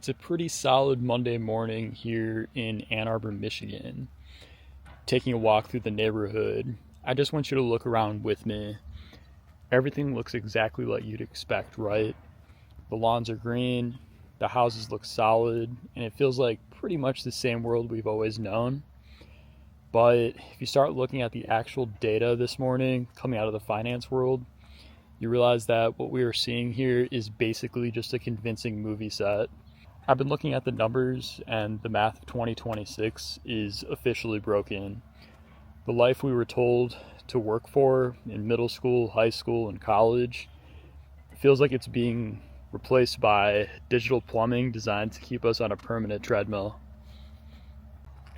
It's a pretty solid Monday morning here in Ann Arbor, Michigan. Taking a walk through the neighborhood. I just want you to look around with me. Everything looks exactly like you'd expect, right? The lawns are green, the houses look solid, and it feels like pretty much the same world we've always known. But if you start looking at the actual data this morning coming out of the finance world, you realize that what we are seeing here is basically just a convincing movie set. I've been looking at the numbers, and the math of 2026 is officially broken. The life we were told to work for in middle school, high school, and college feels like it's being replaced by digital plumbing designed to keep us on a permanent treadmill.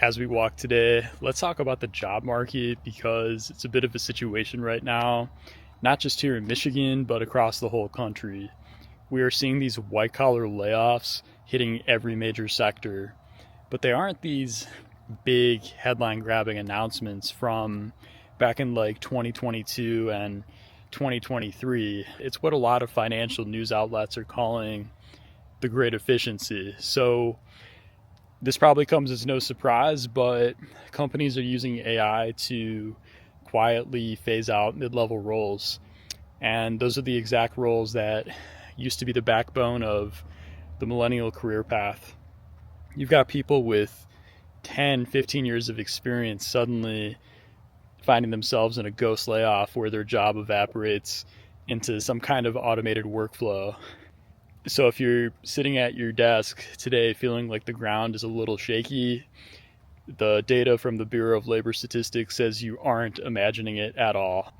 As we walk today, let's talk about the job market because it's a bit of a situation right now, not just here in Michigan, but across the whole country. We are seeing these white-collar layoffs hitting every major sector, but they aren't these big headline-grabbing announcements from back in like 2022 and 2023. It's what a lot of financial news outlets are calling the great efficiency. So this probably comes as no surprise, but companies are using AI to quietly phase out mid-level roles. And those are the exact roles that used to be the backbone of the millennial career path. You've got people with 10, 15 years of experience suddenly finding themselves in a ghost layoff where their job evaporates into some kind of automated workflow. So if you're sitting at your desk today feeling like the ground is a little shaky, the data from the Bureau of Labor Statistics says you aren't imagining it at all.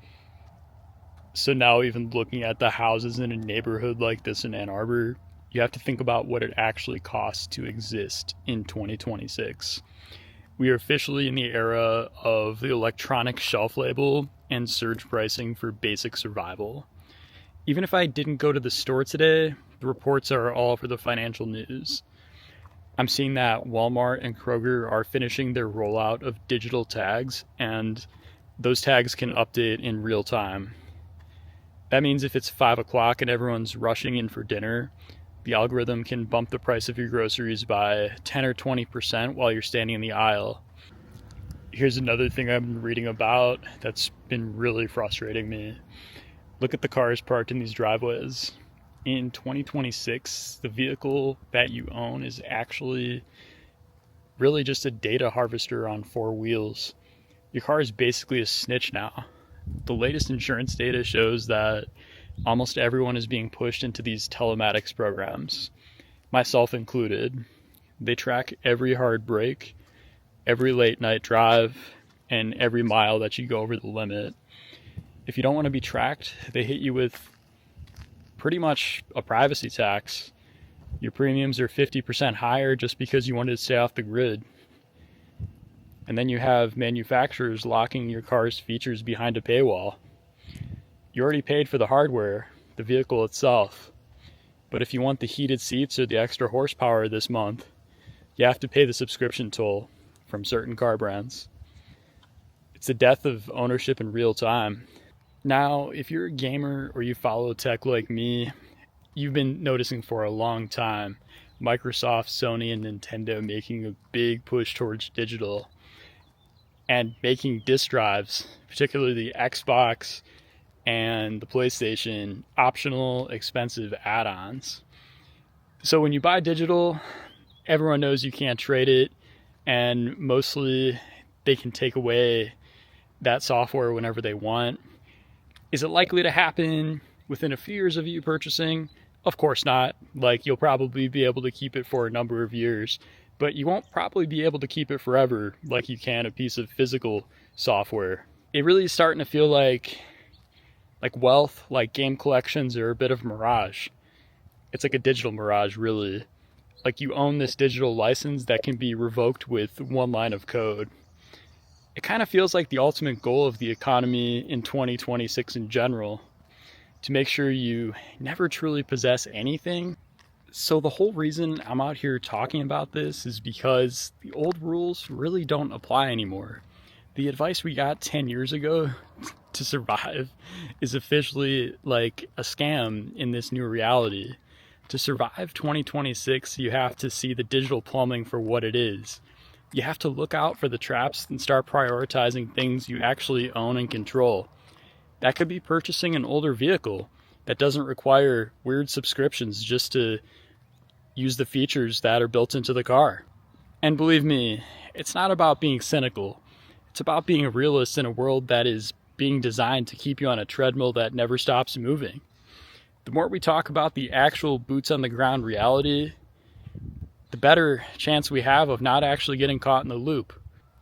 So now even looking at the houses in a neighborhood like this in Ann Arbor, you have to think about what it actually costs to exist in 2026. We are officially in the era of the electronic shelf label and surge pricing for basic survival. Even if I didn't go to the store today, the reports are all for the financial news. I'm seeing that Walmart and Kroger are finishing their rollout of digital tags, and those tags can update in real time. That means if it's 5 o'clock and everyone's rushing in for dinner, the algorithm can bump the price of your groceries by 10 or 20% while you're standing in the aisle. Here's another thing I've been reading about that's been really frustrating me. Look at the cars parked in these driveways. In 2026, the vehicle that you own is actually really just a data harvester on 4 wheels. Your car is basically a snitch now. The latest insurance data shows that almost everyone is being pushed into these telematics programs, myself included. They track every hard break, every late night drive, and every mile that you go over the limit. If you don't want to be tracked, they hit you with pretty much a privacy tax. Your premiums are 50% higher just because you wanted to stay off the grid. And then you have manufacturers locking your car's features behind a paywall. You already paid for the hardware, the vehicle itself. But if you want the heated seats or the extra horsepower this month, you have to pay the subscription toll from certain car brands. It's the death of ownership in real time. Now, if you're a gamer or you follow tech like me, you've been noticing for a long time Microsoft, Sony, and Nintendo making a big push towards digital and making disk drives, particularly the Xbox and the PlayStation, optional, expensive add-ons. So when you buy digital, everyone knows you can't trade it, and mostly they can take away that software whenever they want. Is it likely to happen within a few years of you purchasing? Of course not. Like, you'll probably be able to keep it for a number of years, but you won't probably be able to keep it forever like you can a piece of physical software. It really is starting to feel like wealth, like game collections, are a bit of a mirage. It's like a digital mirage, really. Like, you own this digital license that can be revoked with one line of code. It kind of feels like the ultimate goal of the economy in 2026 in general, to make sure you never truly possess anything. So the whole reason I'm out here talking about this is because the old rules really don't apply anymore. The advice we got 10 years ago to survive is officially like a scam in this new reality. To survive 2026, you have to see the digital plumbing for what it is. You have to look out for the traps and start prioritizing things you actually own and control. That could be purchasing an older vehicle that doesn't require weird subscriptions just to use the features that are built into the car. And believe me, it's not about being cynical. It's about being a realist in a world that is being designed to keep you on a treadmill that never stops moving. The more we talk about the actual boots on the ground reality, the better chance we have of not actually getting caught in the loop.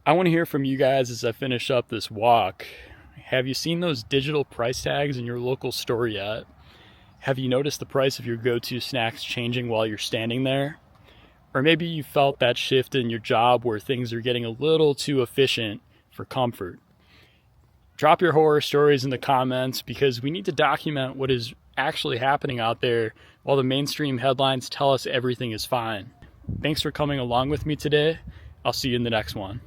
I want to hear from you guys as I finish up this walk. Have you seen those digital price tags in your local store yet? Have you noticed the price of your go-to snacks changing while you're standing there? Or maybe you felt that shift in your job where things are getting a little too efficient for comfort. Drop your horror stories in the comments because we need to document what is actually happening out there while the mainstream headlines tell us everything is fine. Thanks for coming along with me today. I'll see you in the next one.